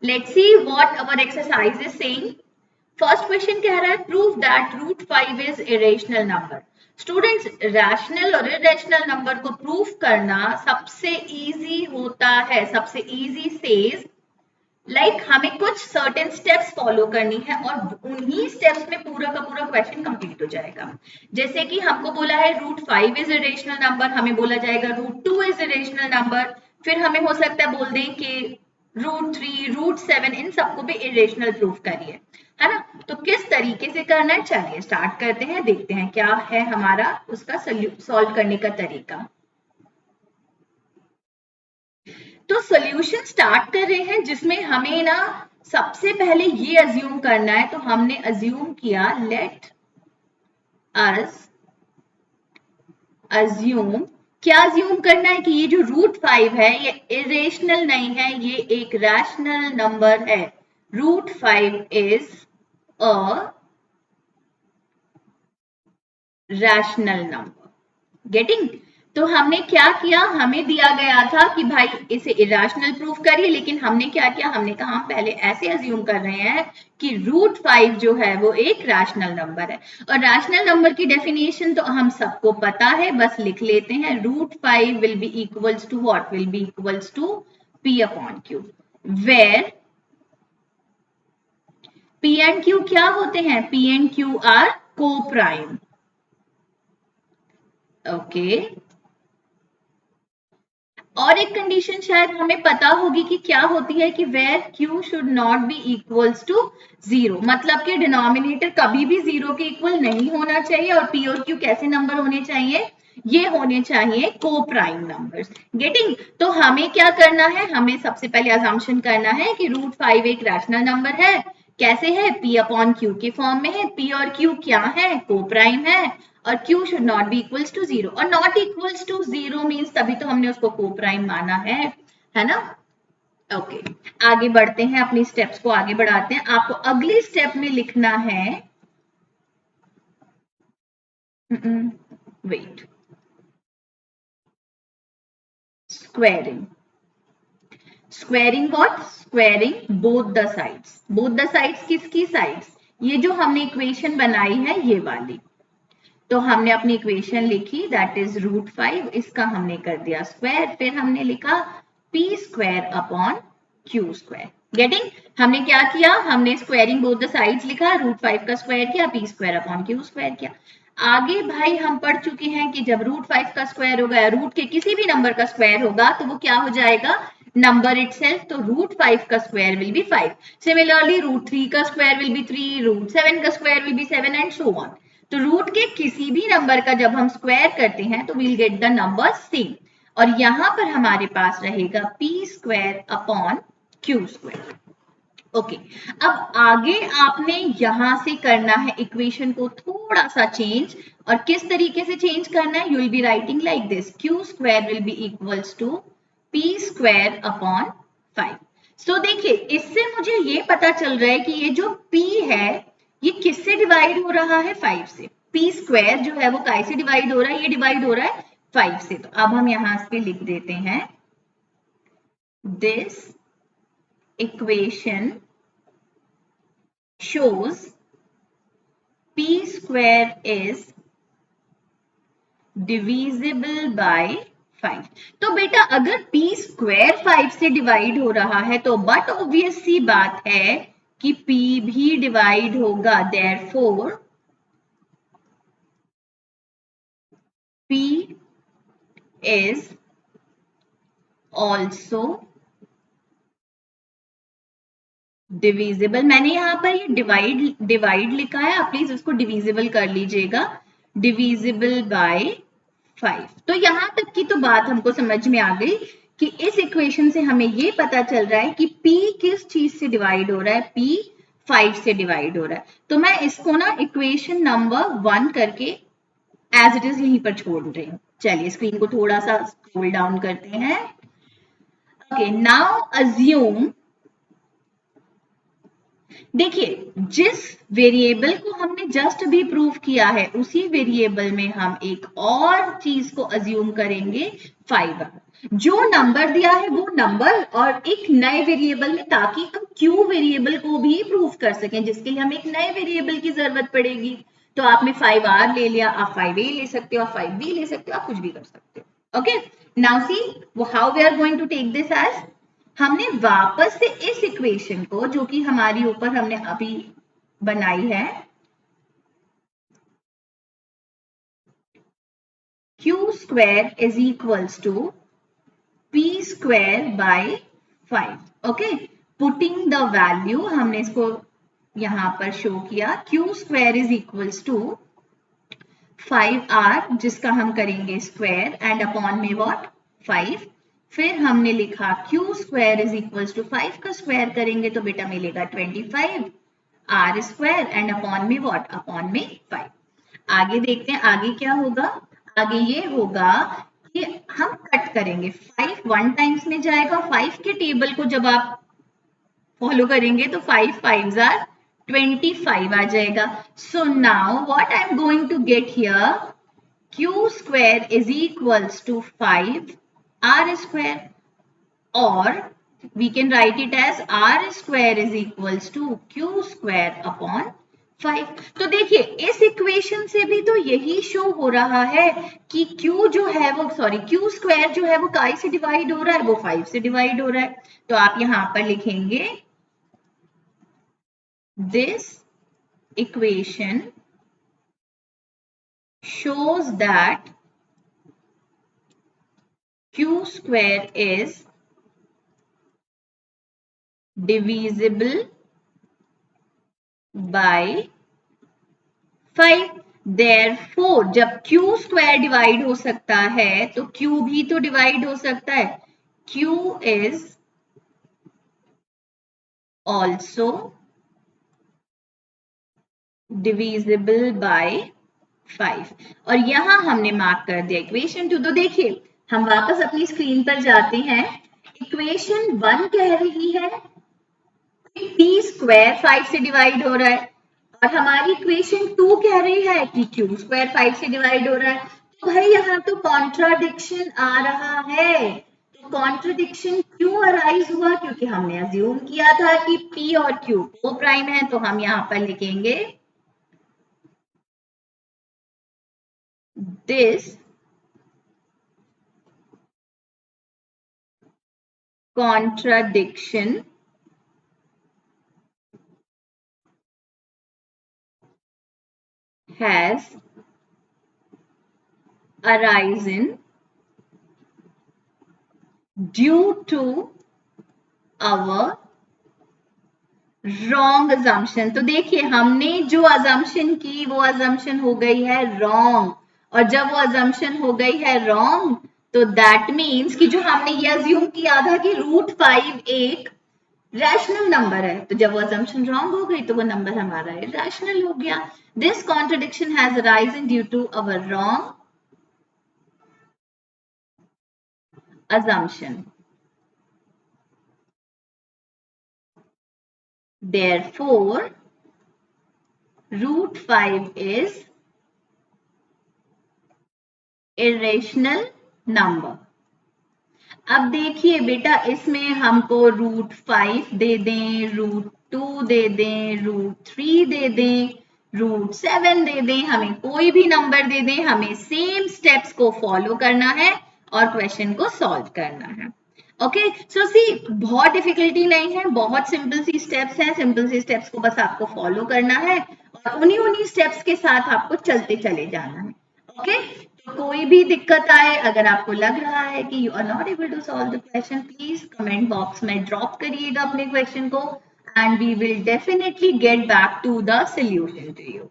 Let's see what our exercise is saying. First question कह रहा है prove that root 5 is irrational number. Students, rational और irrational number को prove करना सबसे इजी होता है, सबसे इजी सेज हमें कुछ सर्टेन स्टेप्स फॉलो करनी है और उन्हीं स्टेप्स में पूरा का पूरा क्वेश्चन कंप्लीट हो जाएगा। जैसे कि हमको बोला है रूट 5 इज इरेशनल नंबर, हमें बोला जाएगा रूट 2 इज इरेशनल नंबर, फिर हमें हो सकता है बोल दें कि रूट 3, रूट 7, इन सबको भी इरेशनल प्रूफ करिए, है ना। तो किस तरीके से करना है, चलिए स्टार्ट करते हैं, देखते हैं क्या है हमारा उसका सॉल्व करने का तरीका। तो सॉल्यूशन स्टार्ट कर रहे हैं जिसमें हमें ना सबसे पहले ये अज्यूम करना है। तो हमने अज्यूम किया, लेट अस अज्यूम, क्या अज्यूम करना है कि ये जो रूट 5 है ये इरेशनल नहीं है, ये एक रैशनल नंबर है। Root 5 is a rational number, getting. तो हमने क्या किया, हमें दिया गया था कि भाई इसे इरेशनल प्रूफ करिए, लेकिन हमने क्या किया, हमने कहा हम पहले ऐसे अज्यूम कर रहे हैं कि रूट 5 जो है वो एक रैशनल नंबर है। और रैशनल नंबर की डेफिनेशन तो हम सबको पता है, बस लिख लेते हैं। Root 5 will be equals to what, will be equals to p upon q, where p and q क्या होते हैं, p and q are coprime. Okay, और एक कंडीशन शायद हमें पता होगी कि क्या होती है कि where q should not be equals to 0, मतलब कि डिनोमिनेटर कभी भी 0 के इक्वल नहीं होना चाहिए। और p और q कैसे नंबर होने चाहिए, ये होने चाहिए को प्राइम नंबर्स, गेटिंग। तो हमें क्या करना है, हमें सबसे पहले अजम्पशन करना है कि रूट 5 एक रैशनल नंबर है। कैसे है, p अपॉन q के फॉर्म में है। p और q क्या है, को प्राइम है, और q should not be equals to 0, और नॉट इक्वल्स टू 0 मींस तभी तो हमने उसको को प्राइम माना है ना। ओके, आगे बढ़ते हैं, अपनी स्टेप्स को आगे बढ़ाते हैं। आपको अगली स्टेप में लिखना है, wait, squaring. Squaring what, squaring both the sides. Both the sides किसकी साइड्स, ये जो हमने इक्वेशन बनाई है ये वाली। तो हमने अपनी इक्वेशन लिखी, दैट इज रूट 5, इसका हमने कर दिया स्क्वायर, फिर हमने लिखा p square upon q square, getting. हमने क्या किया, हमने स्क्वायरिंग बोथ द साइड्स लिखा, रूट 5 का स्क्वायर किया, p square upon q square किया। आगे भाई हम पढ़ चुके हैं कि जब रूट 5 का स्क्वायर होगा, रूट के किसी भी नंबर का स्क्वायर होगा तो वो क्या हो जाएगा, नंबर इटसेल्फ। तो रूट 5 का square will be 5। Similarly root 3 का स्क्वायर विल बी 3, रूट 7 का square will be 7 and so on. तो रूट के किसी भी नंबर का जब हम स्क्वायर करते हैं तो we'll get the number same, और यहां पर हमारे पास रहेगा p square upon q square. Okay, अब आगे आपने यहां से करना है इक्वेशन को थोड़ा सा चेंज, और किस तरीके से चेंज करना है, you will be writing like this, q square will be equals to p square upon 5। So देखिए, इससे मुझे ये पता चल रहा है कि ये जो p है ये किससे डिवाइड हो रहा है, 5 से। p स्क्वायर जो है वो काय से डिवाइड हो रहा है, ये डिवाइड हो रहा है 5 से। तो अब हम यहां पे लिख देते हैं, this equation shows p square is divisible by 5। तो बेटा अगर p स्क्वायर 5 से डिवाइड हो रहा है तो बट ऑब्वियस सी बात है कि p भी डिवाइड होगा, therefore p is also divisible. मैंने यहाँ पर ये डिवाइड लिखा है, आप प्लीज उसको डिविजिबल कर लीजिएगा, डिविजिबल बाय 5। तो यहां तक की तो बात हमको समझ में आ गई कि इस इक्वेशन से हमें ये पता चल रहा है कि p किस चीज से डिवाइड हो रहा है, p 5 से डिवाइड हो रहा है। तो मैं इसको ना इक्वेशन नंबर 1 करके एज इट इज यहीं पर छोड़ रही हूँ। चलिए स्क्रीन को थोड़ा सा स्क्रॉल डाउन करते हैं। ओके, नाउ अज्यूम, देखिए जिस वेरिएबल को हमने जस्ट भी प्रूव किया है उसी वेरिएबल में हम एक और चीज को अज्यूम करेंगे, 5। जो नंबर दिया है वो नंबर और एक नए वेरिएबल में, ताकि हम क्यू वेरिएबल को भी प्रूव कर सकें, जिसके लिए हमें एक नए वेरिएबल की जरूरत पड़ेगी। तो आपने 5R ले लिया, आप 5A ले सकते हो, आप 5B ले सकते हो, आप कुछ भी कर सकते हो। Okay, now see how we are going to take this edge, हमने वापस से इस इक्वेशन को, जो कि हमारी ऊपर हमने अभी बनाई है, q square is equals to p square by 5. Okay, putting the value, हमने इसको यहां पर शो किया, q square is equals to 5r, जिसका हम करेंगे स्क्वायर, एंड अपॉन में व्हाट 5। फिर हमने लिखा q square is equals to 5 का स्क्वायर करेंगे तो बेटा मिलेगा 25 r स्क्वायर, एंड अपॉन में व्हाट, अपॉन में 5। आगे देखते हैं आगे क्या होगा। आगे ये होगा कि हम कट करेंगे, 5 1 टाइम्स में जाएगा, 5 के टेबल को जब आप फॉलो करेंगे तो 5 5s are 25 आ जाएगा। So now what I am going to get here, q square is equals to 5 r square, or we can write it as r square is equals to q square upon 5। तो देखिए इस equation से भी तो यही show हो रहा है कि q जो है वो, सॉरी, q स्क्वायर जो है वो काय से डिवाइड हो रहा है, वो 5 से डिवाइड हो रहा है। तो आप यहां पर लिखेंगे this equation shows that q square is divisible by 5। Therefore, जब q स्क्वायर डिवाइड हो सकता है तो q भी तो डिवाइड हो सकता है। q is also divisible by 5, और यहां हमने मार्क कर दिया इक्वेशन 2। तो देखिए हम वापस अपनी स्क्रीन पर जाते हैं। इक्वेशन 1 कह रही है p स्क्वायर 5 से डिवाइड हो रहा है, और हमारी इक्वेशन 2 कह रही है कि q स्क्वायर 5 से डिवाइड हो रहा है। तो भाई यहाँ तो कॉन्ट्राडिक्शन आ रहा है। तो कॉन्ट्राडिक्शन क्यों अराइज हुआ, क्योंकि हमने अज्यूम किया था कि p और q को प्राइम है। तो हम यहाँ पर लिखेंगे this contradiction has arisen due to our wrong assumption। तो देखिए हमने जो assumption की वो assumption हो गई है wrong, और जब वो assumption हो गई है wrong तो that means कि जो हमने ये assume किया था कि √5 एक रैशनल नंबर है, तो जब वो assumption wrong हो गई तो वो नंबर हमारा irrational हो गया। This contradiction has arisen due to our wrong assumption. Therefore, √5 is irrational number। अब देखिए बेटा इसमें हमको √5 दे दें, √2 दे दें, √3 दे दें, √7 दे दें, हमें कोई भी नंबर दे दें, हमें सेम स्टेप्स को फॉलो करना है और क्वेश्चन को सॉल्व करना है। ओके, सो सी बहुत डिफिकल्टी नहीं है, बहुत सिंपल सी स्टेप्स हैं। सिंपल सी स्टेप्स को बस आपको फॉलो करना है और उन्हीं स्टेप्स के साथ आपको चलते चले जाना है। ओके, कोई भी दिक्कत आए, अगर आपको लग रहा है कि you are not able to solve the question, please comment box में ड्रॉप करिएगा अपने क्वेश्चन को, and we will definitely get back to the solution to you.